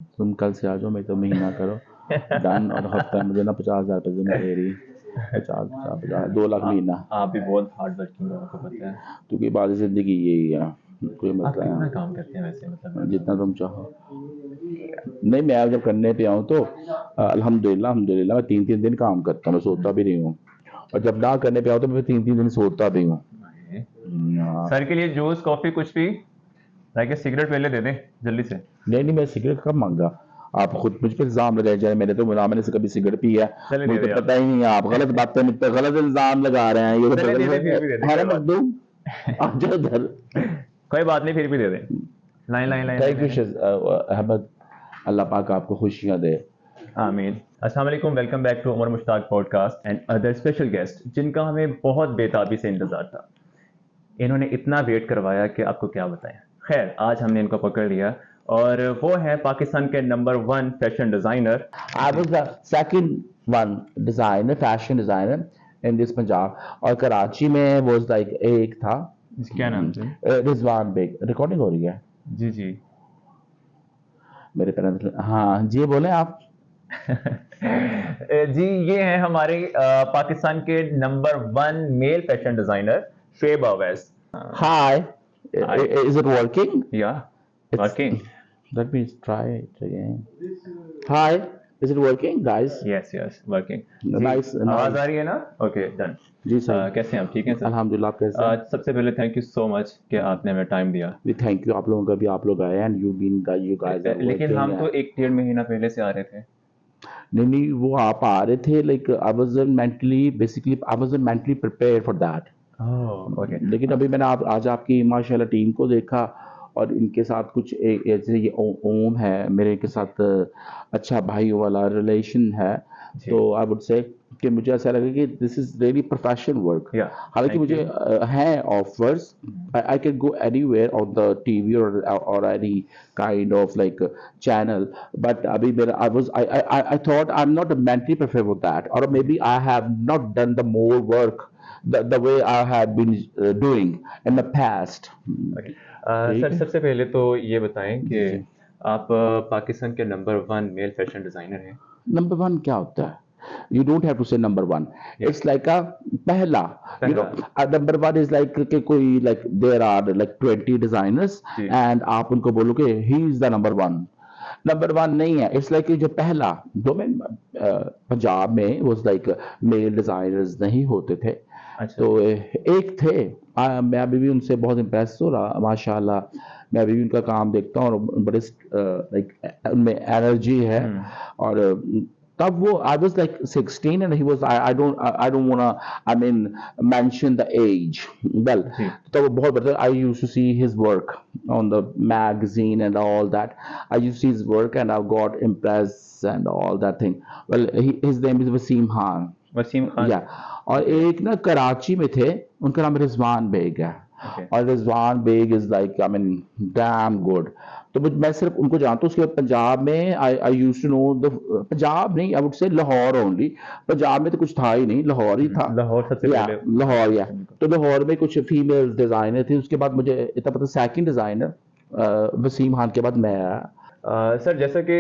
तुम कल से आ जाओ, मैं तो महीना करो डन, और हफ्ता मुझे ना 50,000 रुपये जिम्मे तेरी, 50 50 50 2 लाख महीना। आप भी बहुत हार्ड वर्किंग हो, आपको पता है। तो की बात जिंदगी यही है, कोई आप मसला कितना है। काम करते हैं वैसे, मतलब जितना तुम चाहो। नहीं, मैं जब करने पे आऊँ तो अल्हम्दुलिल्लाह अल्हम्दुलिल्लाह मैं 3 3 दिन काम करता हूँ, मैं सोता भी नहीं हूँ। और जब ना करने पे आओ तो मैं 3 3 दिन सोता भी हूँ। सर के लिए जूस कॉफी कुछ भी, लाइक सिगरेट पहले दे दें जल्दी से। नहीं नहीं, मैं सिगरेट कब मांगा। आप खुद मुझ पर इल्जाम लगाए जा रहे हैं, मैंने तो मैंने से कभी सिगरेट पी है। चले दे मुझे दे तो आप। पता ही नहीं है, आप गलत बातें मुझ पर गलत इल्जाम लगा रहे हैं, ये तो चले दे दे, फिर भी दे दे, है ना कोई बात मखदूम। नहीं। आप जाओ इधर। कोई बात नहीं, फिर भी दे दे। Line line line line thank you line. Ahmed, Allah पाक आपको खुशियां दे। आमीन। अस्सलाम वालेकुम, welcome back to Umar Mushtaq podcast and other special guest जिनका हमें बहुत बेताबी से इंतजार था। इन्होंने इतना वेट करवाया कि आपको क्या बताएं। खैर, आज हमने इनको पकड़ लिया और वो है पाकिस्तान के नंबर 1 फैशन डिजाइनर। आई जी। Was the second one designer, fashion designer in this Punjab. और कराची में वो लाइक एक था जी, क्या नाम थे? रिजवान बेग। रिकॉर्डिंग हो रही है जी जी। मेरे पेरेंट्स। हाँ जी, बोले आप। जी, ये हैं हमारे पाकिस्तान के नंबर 1 male fashion designer Shoaib Awais. Hi, hi. Is it working? Yeah It's working. let me try it again. Hi, is it working, guys? Yes yes working. जी, Nice, आवाज आ nice. रही है ना? Okay done. जी सही। कैसे हैं आप, ठीक हैं सर? अल्हम्दुलिल्लाह, आप कैसे हैं? सबसे पहले थैंक यू सो मच कि आपने हमें टाइम दिया। जी थैंक यू, आप लोगों का भी, आप लोग आए एंड यू गाइस आर लेकिन वर्किंग। हम तो एक 1.5 महीना पहले से आ रहे थे। नहीं नहीं, वो आप आ रहे थे, like I was mentally, basically I was mentally prepared for that. Oh okay. लेकिन अभी मैंने आज आपकी माशाल्लाह टीम को देखा, और इनके साथ कुछ जैसे ये ओम है मेरे के जी साथ, अच्छा भाई वाला रिलेशन है। जी। तो आई वुड से कि मुझे ऐसा लगा कि this is really professional work. या हालांकि थैंक मुझे यू। हैं offers, I can go anywhere on the TV और any kind of like channel. But अभी मेरा I thought I am not mentally prepared for that, और maybe I have not done the more work the way I have been doing in the past. Okay. ठीक sir है सबसे पहले तो ये बताएं कि जी जी। आप पाकिस्तान के नंबर 1 मेल फैशन डिजाइनर हैं। नंबर वन क्या होता है? You don't have to say number one. या It's like a पहला. You know, पहला। number one is like कि कोई like there are like 20 designers ji and आप उनको बोलोगे he is the number one. Number one नहीं है, इट्स लाइक जो पहला, जो मैं पंजाब में वो लाइक मेल डिजाइनर्स नहीं होते थे। अच्छा। तो एक थे, मैं अभी भी उनसे बहुत इम्प्रेस हो रहा माशाल्लाह। मैं अभी भी उनका काम देखता हूँ और बड़े लाइक उनमें एनर्जी है। हम्म। और तब वो I was like 16 and he was, I don't want I mean mention the age. Well, जी तो वो बहुत बड़ा, I used to see his work on the magazine and all that. I used to see his work and I got impressed and all that thing. Well, his name is Wasim Khan. Wasim Khan. Yeah और okay एक ना कराची में थे, उनका नाम Rizwan bag है। Okay. और Rizwan Baig is like I mean damn good. तो मैं सिर्फ उनको जानता हूँ। उसके बाद पंजाब में I used to know the, Punjab नहीं, I would say Lahore only. Punjab में तो कुछ था ही नहीं, लाहौर ही था। लाहौर सबसे या पहले। लाहौर, या उनको। तो लाहौर में कुछ फीमेल डिजाइनर थे। उसके बाद मुझे इतना पता, सेकंड डिजाइनर वसीम खान के बाद मैं आया। सर जैसा कि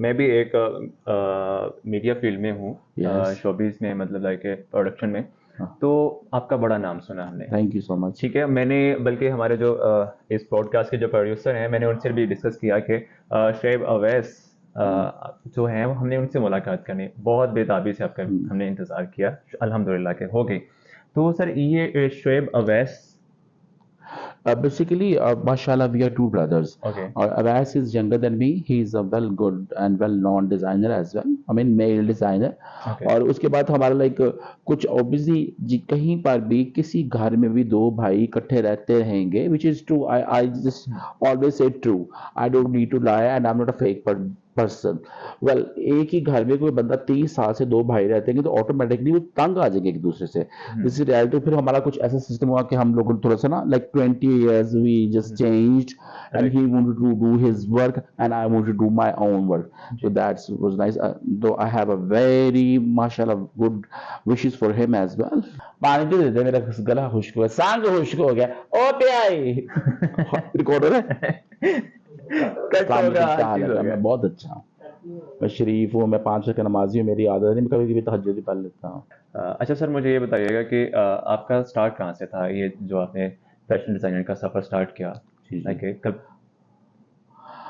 मैं भी एक मीडिया फील्ड में हूँ, यस, शोबिज़ में, मतलब लाइक प्रोडक्शन में। तो आपका बड़ा नाम सुना हमने। Thank you so much. ठीक है, मैंने बल्कि हमारे जो इस पॉडकास्ट के जो प्रोड्यूसर हैं, मैंने उनसे भी डिस्कस किया कि शुएब अवैस जो हैं, हमने उनसे मुलाकात करनी, बहुत बेताबी से आपका हमने इंतज़ार किया, अल्हम्दुलिल्लाह के हो गई। तो सर ये Shoaib Awais. Basically, mashallah, we are two brothers. Okay Avas is younger than me. He is a well good and well known designer as well. I mean, male designer. Okay. और उसके बाद हमारा लाइक कुछ ऑब्वियसली कहीं पर भी किसी घर में भी दो भाई इकट्ठे रहते रहेंगे, which is true. I just always say true. I don't need to lie and I am not a fake person. Well, एक ही घर में कोई बंदा 30 साल से दो भाई रहते हैं तो ऑटोमेटिकली वो तंग आ जाएंगे एक दूसरे से। This is reality. फिर हमारा कुछ ऐसा सिस्टम हुआ कि हम लोगों ने थोड़ा सा ना like 20 years we just changed and right. He wanted to do his work and I wanted to do my own work. So जी that's was nice. Though I have a very माशाल्लाह good wishes for him as well. पानी तो दे दे, मेरा गला खुश्क हो गया, सांग खुश्क हो गया। ओ प्याई रिकॉर्ड हो रहा है। कट इस्लाम में होगा, तो हर क्या चीज हालत हो है, गया। मैं बहुत अच्छा हूँ, मैं शरीफ हूँ, मैं 5 वक्त का नमाजी हूँ, मेरी आदत है, मैं कभी कभी तहज्जुद भी पढ़ लेता हूँ। अच्छा सर, मुझे ये बताइएगा कि आपका स्टार्ट कहाँ से था, ये जो आपने फैशन डिजाइनर का सफर स्टार्ट किया? जी जी। लाइक कब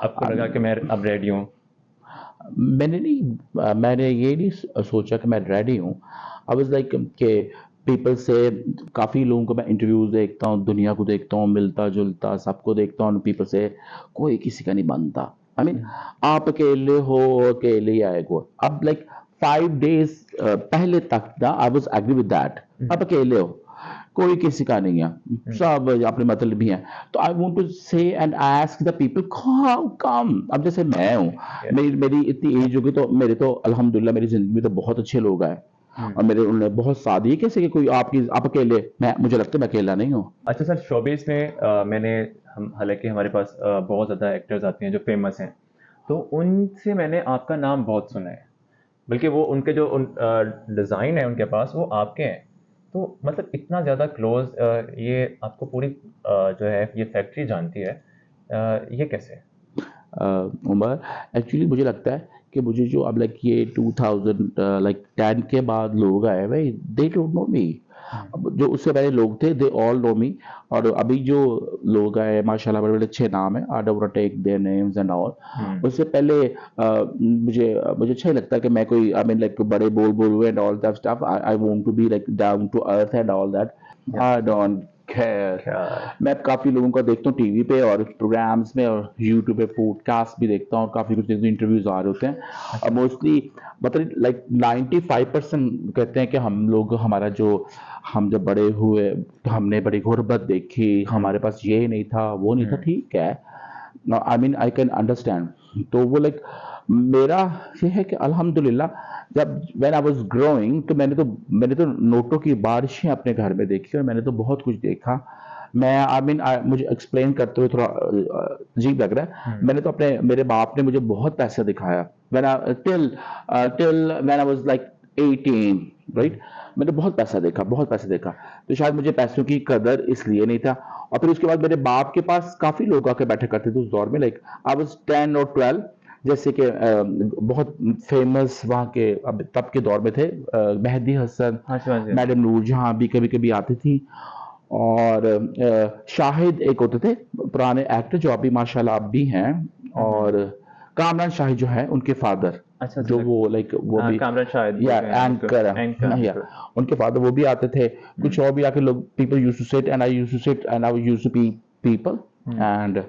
आपको लगा कि Um, मैं अब रेडी हूँ? मैंने ये नहीं सोचा कि मैं रेडी हूँ। आई वाज लाइक कि पीपल से, काफ़ी लोगों को मैं इंटरव्यूज देखता हूँ, दुनिया को देखता हूँ, मिलता जुलता सबको देखता हूँ, पीपल से कोई किसी का नहीं बनता। आई मीन आप अकेले हो, अकेले ही आएगो। अब लाइक 5 days पहले तक ना I was agree with that, आप अकेले हो, कोई किसी का नहीं है, सब अपने मतलब भी हैं। तो आई वांट टू से and ask the people how come. अब जैसे मैं हूँ, मेरी मेरी इतनी एज होगी, तो मेरे तो अल्हम्दुलिल्लाह मेरी जिंदगी में तो बहुत अच्छे लोग आए और मेरे उन्होंने बहुत साथ दिए। कैसे कि कोई आपकी आप अकेले, मैं मुझे लगता है मैं अकेला नहीं हूँ। अच्छा सर, शोबिस में मैंने हम हालांकि हमारे पास बहुत ज़्यादा एक्टर्स आते हैं जो फेमस हैं, तो उनसे मैंने आपका नाम बहुत सुना है, बल्कि वो उनके जो डिज़ाइन है उनके पास वो आपके हैं। तो मतलब इतना ज़्यादा क्लोज, ये आपको पूरी जो है ये फैक्ट्री जानती है, ये कैसे? उमर, एक्चुअली मुझे लगता है कि मुझे जो अब लाइक ये 2000 लाइक 10 के बाद लोग आए भाई, दे डोंट नो मी। अब जो उससे पहले लोग थे, दे ऑल नो मी। और अभी जो लोग आए माशाल्लाह बड़े बड़े अच्छे नाम है, I don't take their names and all. उससे पहले मुझे मुझे अच्छा ही लगता है कि मैं कोई, आई मीन लाइक बड़े बोल बोल and all that stuff. I want to be like down to earth and all that. Yeah I don't खैर, क्या? मैं काफ़ी लोगों का देखता हूँ टीवी पे और प्रोग्राम्स में, और यूट्यूब पे पॉडकास्ट भी देखता हूँ, और काफ़ी कुछ देखता हूँ, इंटरव्यूज आ रहे होते हैं। और अच्छा। मोस्टली मतलब लाइक 95% कहते हैं कि हम लोग, हमारा जो, हम जब बड़े हुए तो हमने बड़ी गुर्बत देखी, हमारे पास ये नहीं था वो नहीं था, ठीक है, I mean I can understand. तो वो लाइक मेरा ये है कि अल्हम्दुलिल्लाह, जब व्हेन आई वाज ग्रोइंग, तो मैंने तो नोटों की बारिशें अपने घर में देखी, और मैंने तो बहुत कुछ देखा। मैं आई मीन मुझे एक्सप्लेन करते हुए थोड़ा अजीब लग रहा है। मैंने तो अपने, मेरे बाप ने मुझे बहुत पैसा दिखाया when I till when I was like 18, right. मैंने बहुत पैसा देखा, बहुत पैसा देखा। तो शायद मुझे पैसों की कदर इसलिए नहीं था। और फिर उसके बाद मेरे बाप के पास काफ़ी लोग आके बैठे करते थे उस दौर में, लाइक आई वाज 10 और 12। जैसे कि बहुत फेमस वहाँ के अब तब के दौर में थे, मेहदी हसन, हाँ जी, हाँ जी, हाँ जी। मैडम नूरजहां भी कभी कभी आती थी, और शाहिद एक होते थे पुराने एक्टर जो अभी माशाल्लाह अब भी हैं, और कामरान शाहिद जो है उनके फादर, अच्छा अच्छा जो अच्छा। वो लाइक वो भी, कामरान शाहिद या बोलते हैं उसको, एंकर, एंकर, या बिल्कुल। उनके फादर वो भी आते थे। कुछ और भी आके लोग, people used to sit and I used to sit and I used to be people, and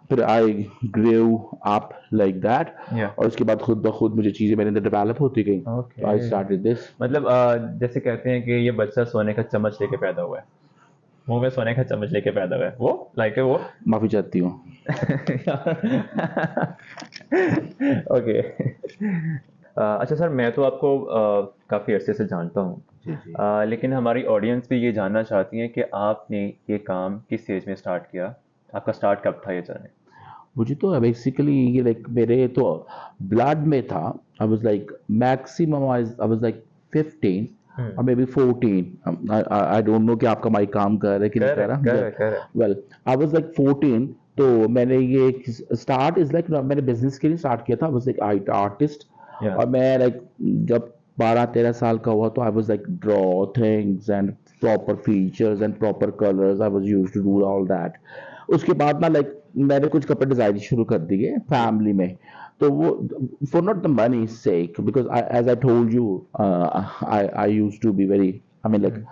फिर I grew up like that. Yeah और उसके बाद खुद ब खुद मुझे चीज़ें मेरे अंदर डेवलप होती गई, तो आई ओके। Started this. मतलब जैसे कहते हैं कि ये बच्चा सोने का चम्मच लेके पैदा हुआ है, मुंह में सोने का चम्मच लेके पैदा हुआ है, वो लाइक है वो। माफ़ी चाहती हूँ। ओके। अच्छा सर, मैं तो आपको काफ़ी अरसे से जानता हूँ, जी जी। लेकिन हमारी ऑडियंस भी ये जानना चाहती है कि आपने ये काम किस एज में स्टार्ट किया, आपका स्टार्ट कब था ये जर्नी? मुझे तो बेसिकली ये लाइक मेरे तो ब्लड में था। आई was like maximum I was like 15 और may be 14। I don't know कि आपका माइक काम कर रहा है कि नहीं कर करेक्ट, रहा। Correct, correct. Well, I was like 14। तो मैंने ये स्टार्ट इज लाइक, मैंने बिजनेस के लिए स्टार्ट किया था। आई वाज लाइक आर्टिस्ट। या और मैं लाइक जब 12-13 साल का हुआ, तो I was like draw things and proper features and proper colours, I was used to do all that. उसके बाद ना लाइक मैंने कुछ कपड़े डिजाइन शुरू कर दिए जी। फैमिली में। तो वो for not the money sake, because as I told you, I used to be very, I mean like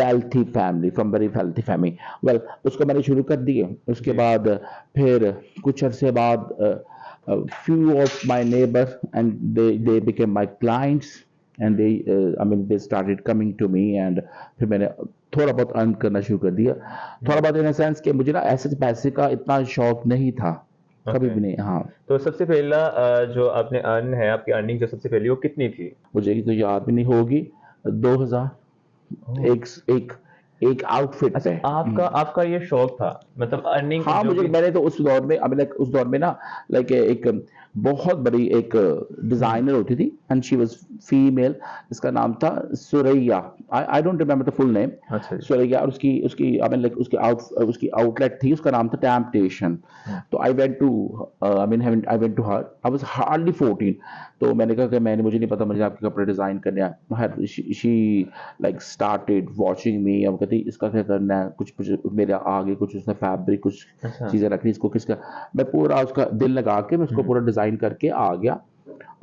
wealthy family, from very wealthy family. Well, उसको मैंने शुरू कर दिए। उसके जी। बाद फिर कुछ अरसे बाद few of my neighbor, and they became my clients, and they I mean they started coming to me, and फिर मैंने थोड़ा बहुत अर्न करना शुरू कर दिया। थोड़ा बहुत इन सेंस कि मुझे ना ऐसे पैसे का इतना शौक नहीं था, कभी ओके। भी नहीं। हाँ, तो सबसे पहला जो आपने अर्न है, आपकी अर्निंग जो सबसे पहली वो कितनी थी? मुझे तो याद भी नहीं होगी। 2000, ओह। एक एक एक आउटफिट अच्छा, पे। आपका ये शौक था, मतलब अर्निंग हाँ, जो भी। मैंने तो उस दौर में, अभी लाइक उस दौर में ना, लाइक एक बहुत बड़ी एक डिजाइनर होती थी, एंड शी वाज फीमेल, इसका नाम था Suraiya. I don't remember the full name. अच्छा जी। सुरैया, और उसकी उसकी आई मीन लाइक उसकी आउटलेट थी, उसका नाम था टेम्पटेशन। तो I went to her, I was hardly 14। तो मैंने कहा कि मुझे नहीं पता, मुझे आपके कपड़े डिजाइन करने हैं। शी लाइक स्टार्टेड वॉचिंग मी, अब कहती इसका क्या करना है, कुछ मेरे आगे कुछ उसने फैब्रिक कुछ अच्छा। चीज़ें रखी, इसको किसका। मैं पूरा उसका दिल लगा के मैं उसको पूरा डिज़ाइन करके आ गया।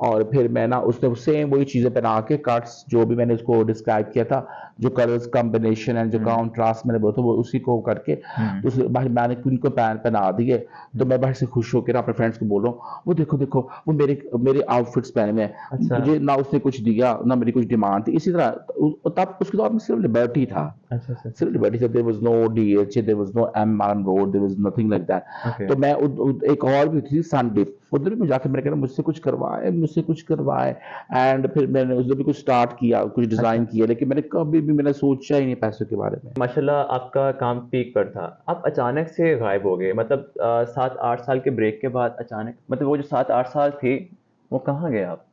और फिर मैं ना उसने सेम वही चीज़ें पहना के, कट्स जो भी मैंने उसको डिस्क्राइब किया था, जो कलर्स कॉम्बिनेशन एंड जो कॉन्ट्रास्ट मैंने बोला था, वो उसी को करके तो भाई मैंने उनको पहना दिए। तो मैं बाहर से खुश होकर अपने फ्रेंड्स को बोल रहा हूँ, वो देखो देखो वो मेरे मेरे आउटफिट्स पहने हुए हैं। अच्छा। मुझे ना उसने कुछ दिया ना मेरी कुछ डिमांड थी। इसी तरह तब उसके दौर में सिर्फ लिबर्टी था, अच्छा अच्छा सिर्फ अच्छा। लिबर्टी से, there was no DH, there was no MRM road, there was nothing like that. Okay. तो मैं एक और भी थी संडे, उधर भी जाके मैंने कहा मुझसे कुछ करवाए। एंड फिर मैंने उधर भी कुछ स्टार्ट किया, कुछ डिजाइन अच्छा, किया, लेकिन मैंने कभी भी मैंने सोचा ही नहीं पैसों के बारे में। माशाल्लाह आपका काम पीक पर था, आप अचानक से गायब हो गए, मतलब 7-8 साल के ब्रेक के बाद अचानक, मतलब वो जो 7-8 साल थे वो कहाँ गए आप?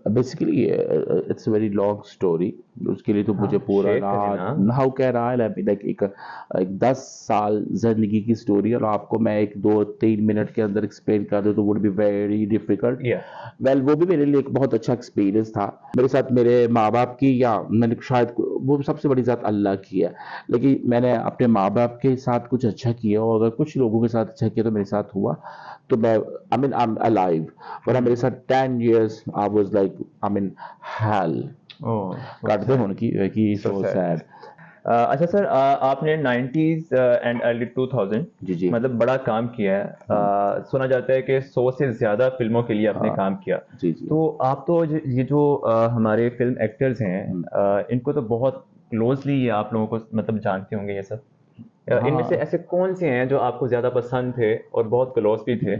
Basically it's a very long story. उसके लिए तो हाँ, मुझे पूरा शेयर करें रात, ना। हाउ कैन आई लाइक एक 10 साल जिंदगी की स्टोरी, और आपको मैं एक 2-3 मिनट के अंदर एक्सप्लेन कर दूं तो वुड बी वेरी डिफिकल्ट। या वेल, वो भी मेरे लिए एक बहुत अच्छा एक्सपीरियंस था। मेरे साथ मेरे माँ बाप की, या मैंने शायद वो सबसे बड़ी ज़ात अल्लाह की है, लेकिन मैंने अपने माँ बाप के साथ कुछ अच्छा किया, और अगर कुछ लोगों के साथ अच्छा किया तो मेरे साथ हुआ। तो मैं, आई एम अलाइव, वरना मेरे साथ 10 years I was like, hello, so काटते सैड, होने की सो सो सैड। सैड। अच्छा सर, आपने 90s एंड अर्ली 2000 जी जी। मतलब बड़ा काम किया है। हाँ सुना जाता है कि 100 से ज़्यादा फिल्मों के लिए आपने हाँ। काम किया। जी जी। तो आप तो ये जो हमारे फिल्म एक्टर्स हैं, इनको तो बहुत क्लोजली आप लोगों को मतलब जानते होंगे ये सब। इनमें से हाँ। ऐसे कौन से हैं जो आपको ज़्यादा पसंद थे और बहुत क्लोज भी थे,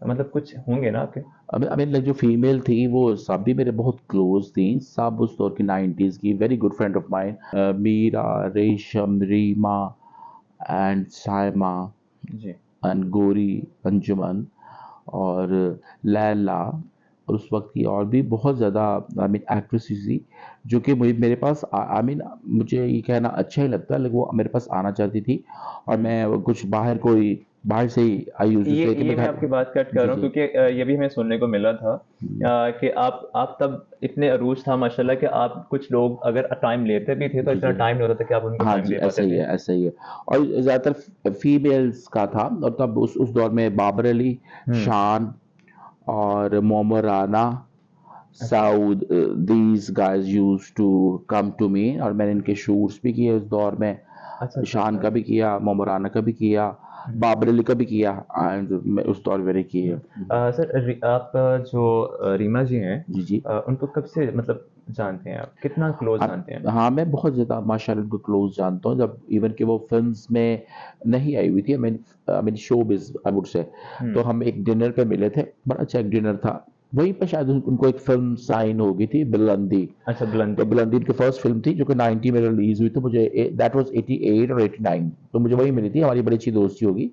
मतलब कुछ होंगे ना आपके? लाइक जो फीमेल थी वो सब भी मेरे बहुत क्लोज थी, सब उस दौर की 90s की, very good friend of mine, Meera, Resham, Reema and Saima ji. And Gori, Anjuman और लैला, और उस वक्त की और भी बहुत ज़्यादा एक्ट्रेसेस थी, जो कि मेरे पास मुझे ये कहना अच्छा ही लगता है, लेकिन वो मेरे पास आना चाहती थी। और मैं वो कुछ बाहर से ही आई यूज्ड टू से कि ये मैं मैं घर। आपकी बात कट कर जी रहा हूँ जी। क्योंकि ये भी हमें सुनने को मिला था कि आप तब इतने अरूज था माशाल्लाह कि आप कुछ लोग अगर टाइम लेते भी थे तो जी इतना जी। टाइम नहीं होता था कि आप उनको हाँ टाइम जी, दे ऐसा पाते ही थे। है, ऐसा ही है। और ज़्यादातर फीमेल्स का था, और तब उस दौर में बाबर अली, हम्म। शान और मोमो राना, अच्छा Saud, these guys used to come to me, और मैंने इनके शूट्स भी किए उस दौर में। अच्छा अच्छा शान अच्छा। का भी किया, मोमो राना का भी किया, बाबर अली का भी किया, एंड उस दौर मैंने किए। सर, आप जो रीमा जी हैं, जी जी। उनको कब से मतलब जानते हैं आप, कितना क्लोज आप, जानते हैं? हाँ, मैं बहुत ज़्यादा माशाल्लाह उनको क्लोज जानता हूँ, जब इवन कि वो फिल्म्स में नहीं आई हुई थी, I mean showbiz I would say. तो हम्म। हम एक डिनर पे मिले थे, बड़ा अच्छा एक डिनर था। वहीं पे शायद उनको एक फिल्म साइन हो गई थी, बुलंदी। अच्छा, तो बुलंदी। बुलंदी उनकी फर्स्ट फिल्म थी, जो कि 90 में रिलीज हुई, तो मुझे दैट वाज 88 और 89, तो मुझे वही ओके। मिली थी, हमारी बड़ी अच्छी दोस्ती होगी,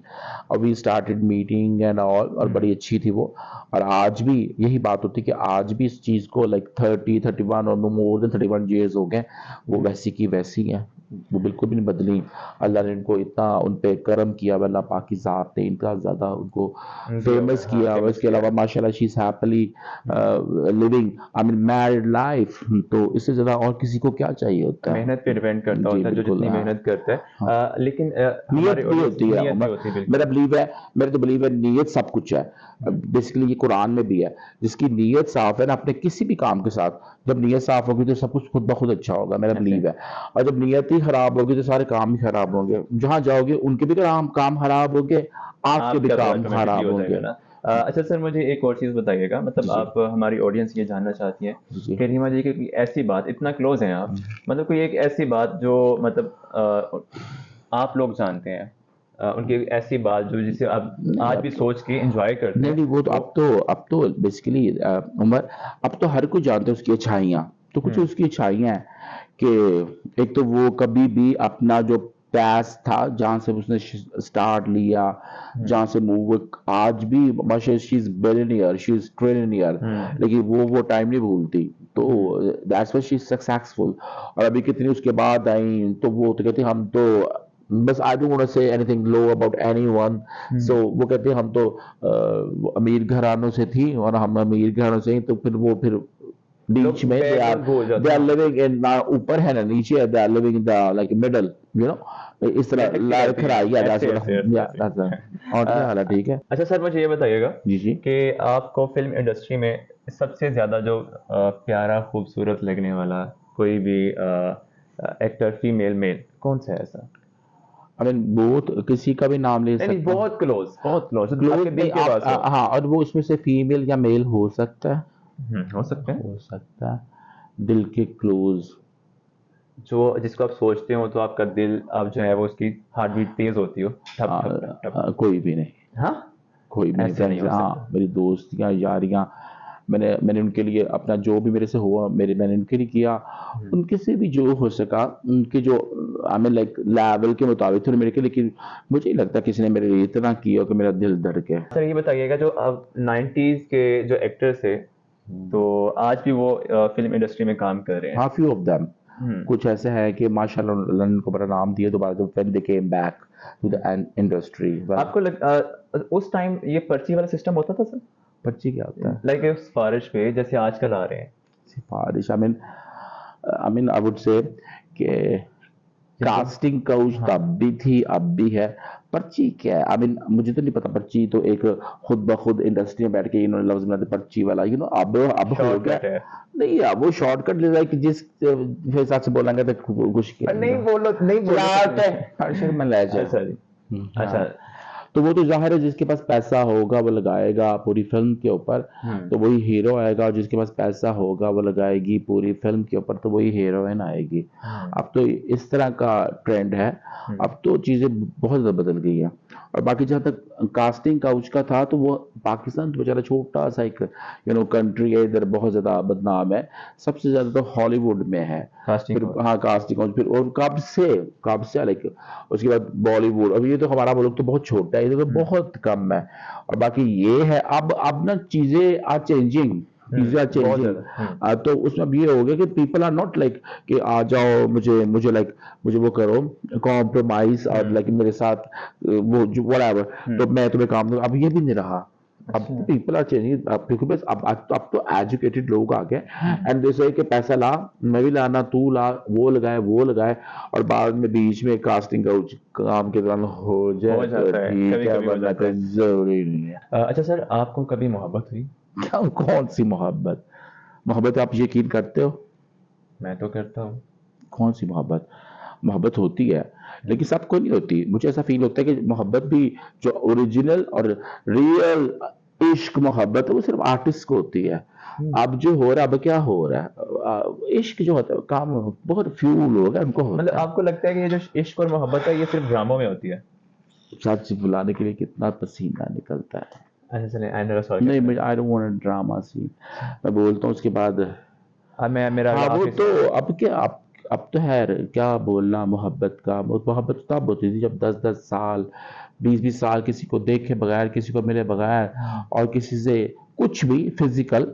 और we started meeting and all, और बड़ी अच्छी थी वो। और आज भी यही बात होती है कि आज भी इस चीज़ को लाइक 30-31 और मोर देन 31 ईयर्स हो गए, वो वैसी की वैसी हैं, वो बिल्कुल भी नहीं बदली। अल्लाह ने इनको इतना उन पे करम किया, अल्लाह पाक की ज़ात ने इनका ज़्यादा उनको जी फेमस हाँ, किया। फेमस इसके किया अलावा है। माशाल्लाह she is happily living, married life. तो इससे ज़्यादा और किसी को क्या चाहिए होता मेहनत पे है। डिपेंड करता जी होता है, जो बिल्कुल, जितनी हाँ मेहनत करता है। हाँ। लेकिन नियत हमारे भी ऑडियंस, होती है नियत भी उमर, होती है मेरा बिल्कुल। बिलीव है, मेरा तो बिलीव है नीयत सब कुछ है। बेसिकली ये कुरान में भी है, जिसकी नीयत साफ है ना, अपने किसी भी काम के साथ जब नीयत साफ होगी तो सब कुछ खुद ब खुद अच्छा होगा, मेरा ऐसे। बिलीव है। और जब नीयत ही खराब होगी तो सारे काम ही खराब होंगे, जहां जाओगे उनके भी काम खराब होंगे, आपके भी आपका तो काम ऑटोमेटिकली खराब हो जाएगा होंगे। ना। अच्छा सर, मुझे एक और चीज़ बताइएगा, जी मतलब जी। आप, हमारी ऑडियंस ये जानना चाहती है जी जी। कि रीमा जी की कोई ऐसी बात, इतना क्लोज हैं आप, मतलब कोई एक ऐसी बात जो मतलब आप लोग जानते हैं, उनकी एक ऐसी बात जो जिसे आप नहीं आज भी अब तो, सोच के एंजॉय करते नहीं हैं नहीं, वो तो वो। अब तो बेसिकली उमर, अब तो हर कोई जानता है उसकी अच्छाइयाँ। तो कुछ उसकी अच्छाइयाँ हैं कि एक तो वो कभी भी अपना जो पैस था जहाँ से उसने स्टार्ट लिया, जहाँ से मूव, आज भी माशा she is billionaire, she is trillionaire, लेकिन वो टाइम नहीं भूलती। तो that's why she is successful. और अभी कितनी उसके बाद आई, तो वो तो कहते हम तो बस, I don't want to say anything low about anyone. So वो कहते हैं हम तो अमीर घरानों से थी और हम अमीर घरानों से ही, तो फिर बीच में दे आर लिविंग इन, ना ऊपर है ना नीचे, they are living in the like middle, you know, इस तरह लाल खराई या और क्या हाल है, ठीक है। अच्छा सर, मुझे ये बताइएगा जी जी कि आपको फिल्म इंडस्ट्री में सबसे ज्यादा जो प्यारा खूबसूरत लगने वाला कोई भी एक्टर, फीमेल मेल, कौन सा है ऐसा? आई मीन बहुत, किसी का भी नाम ले नहीं सकता हूँ। बहुत क्लोज, बहुत क्लोज, क्लोज आपके दिल नहीं, के पास हो। हाँ, और वो उसमें से फीमेल या मेल हो सकता है, हो सकते हैं। हो सकता है, दिल के क्लोज। जो जिसको आप सोचते हो तो आपका दिल, आप जो है वो उसकी हार्ट बीट तेज होती हो, ठप ठप ठप ठप। कोई भी नहीं, हाँ, कोई भी नहीं ऐसे नहीं फ्रेंड्स, हो हाँ सकता। मेरी दोस्तियाँ यारियाँ, मैंने उनके लिए अपना जो भी मेरे से हुआ मैंने उनके लिए किया, उनके से भी जो हो सका, उनके जो आई मीन लाइक लेवल के मुताबिक थे मेरे के, लेकिन मुझे नहीं लगता किसी ने मेरे लिए इतना किया कि मेरा दिल धड़के। सर ये बताइएगा, जो अब 90s के जो एक्टर्स थे तो आज भी वो फिल्म इंडस्ट्री में काम कर रहे हैं। हाँ, फ्यू ऑफ देम, हम्म, कुछ ऐसे हैं कि माशाल्लाह उन्होंने को बड़ा नाम दिया दोबारा, जब when they came back to the industry. आपको उस टाइम ये पर्ची वाला सिस्टम होता था सर? पर्ची क्या होता है? लाइक सिफारिश पे जैसे आजकल आ रहे हैं। सिफारिश, I mean I would say कि कास्टिंग काउच तब भी थी, अब भी है। पर्ची क्या है? आई मीन मुझे तो नहीं पता, पर्ची तो एक खुद ब खुद इंडस्ट्री में बैठ के इन्होंने लफ्ज बना दिया पर्ची वाला, यू नो, अब हो शॉर्टकट गया। है। नहीं, अब वो शॉर्टकट ले रहा है कि जिस हिसाब से बोलेंगे तो कुछ किया नहीं बोलो, नहीं बोलो। चलाते हर शहर में ले जाए। अच्छा जी। अच्छा। हाँ, तो वो तो जाहिर है जिसके पास पैसा होगा वो लगाएगा पूरी फिल्म के ऊपर, तो वही हीरो आएगा, और जिसके पास पैसा होगा वो लगाएगी पूरी फिल्म के ऊपर, तो वही हीरोइन आएगी। अब तो इस तरह का ट्रेंड है, अब तो चीज़ें बहुत ज़्यादा बदल गई हैं। और बाकी जहाँ तक कास्टिंग काउच का था, तो वो पाकिस्तान तो बेचारा छोटा सा एक कंट्री है, इधर बहुत ज़्यादा बदनाम है, सबसे ज़्यादा तो हॉलीवुड में है। कास्टिंग फिर हाँ, कास्टिंग काउच, फिर और कब से लाइक उसके बाद बॉलीवुड। अब ये तो हमारा मुल्क तो बहुत छोटा है, ये तो बहुत कम है। और बाकी ये है, अब ना चीजें आर चेंजिंग, चीजें आर चेंजिंग। तो उसमें अब ये हो गया कि पीपल आर नॉट लाइक कि आ जाओ मुझे लाइक मुझे वो करो कॉम्प्रोमाइज, और लाइक मेरे साथ वो जो व्हाटएवर, तो मैं तुम्हें काम दूंगा। अब ये भी नहीं रहा। अब पीपल आर चेंजिंग, क्योंकि बस अब तो एजुकेटेड लोग आ गए, एंड दे से कि पैसा ला, मैं भी लाना, तू ला, वो लगाए, और बाद में बीच में कास्टिंग का काम के दौरान हो जाए तो जाता है, ठीक कभी है, कभी हो वरना जाता तो है। जरूरी नहीं है। अच्छा सर, आपको कभी मोहब्बत हुई? क्या, कौन सी मोहब्बत? मोहब्बत आप यकीन करते हो? मैं तो करता हूँ। कौन सी मोहब्बत? मोहब्बत होती है, लेकिन सबको नहीं होती। मुझे ऐसा फील होता है कि मोहब्बत भी जो ओरिजिनल और रियल इश्क मोहब्बत है, वो सिर्फ आर्टिस्ट को होती है। अब जो हो रहा है, अब क्या हो रहा है, इश्क जो होता है काम बहुत फ्यू लोग हैं उनको मतलब होता है। आपको लगता है कि ये जो इश्क और मोहब्बत है ये सिर्फ ड्रामों में होती है? सच बुलाने के लिए कितना पसीना निकलता है। अच्छा चलिए, एंड सॉरी। नहीं, मुझे I don't want drama scene, मैं बोलता हूँ उसके बाद। अब मैं मेरा हाँ, वो आखिरी तो अब क्या, अब तो है क्या बोलना मोहब्बत का। मोहब्बत तब होती थी जब 10-10 साल, 20-20 साल किसी को देखे बगैर, किसी को मिले बगैर, और किसी से कुछ भी physical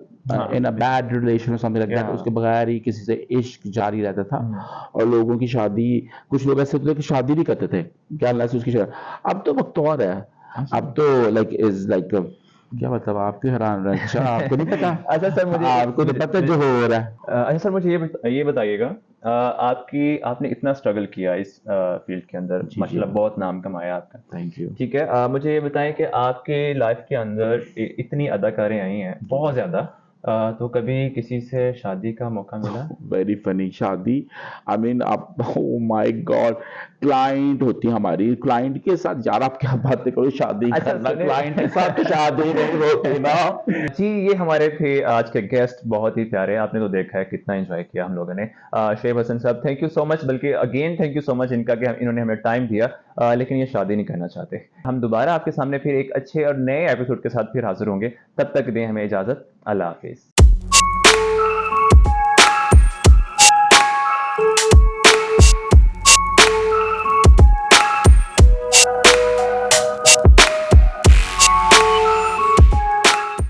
in a bad relation और समथिंग लाइक दैट, उसके बगैर ही किसी से इश्क जारी रहता था। और लोगों की शादी, कुछ लोग ऐसे होते थे कि शादी नहीं करते थे क्या, अल्लाह से उसकी शादी। अब तो वक्त और है, अब तो लाइक इज लाइक, क्या मतलब, आप क्यों हैरान रहे? अच्छा, आपको नहीं पता? अच्छा सर, मुझे आपको तो पता जो हो रहा है। अच्छा सर, मुझे ये बताइएगा, आपने इतना स्ट्रगल किया इस फील्ड के अंदर, जी जी, माशाल्लाह बहुत नाम कमाया आपका। Thank you. ठीक है, मुझे ये बताएं कि आपके लाइफ के अंदर इतनी अदाकारें आई हैं बहुत ज़्यादा, तो कभी किसी से शादी का मौका मिला? वेरी फनी शादी, आई मीन आप, ओ माय गॉड, क्लाइंट होती है हमारी, क्लाइंट के साथ यार आप क्या बातें करो, शादी अच्छा करना सुनिए, क्लाइंट के साथ तो शादी नहीं होती ना। जी ये हमारे थे आज के गेस्ट, बहुत ही प्यारे, आपने तो देखा है कितना एंजॉय किया हम लोगों ने। शेब हसन साहब, थैंक यू सो मच, बल्कि again thank you so much इनका कि इन्होंने हमें टाइम दिया, लेकिन ये शादी नहीं करना चाहते। हम दोबारा आपके सामने फिर एक अच्छे और नए एपिसोड के साथ फिर हाजिर होंगे, तब तक दें हमें इजाज़त, अल्लाह हाफिज़।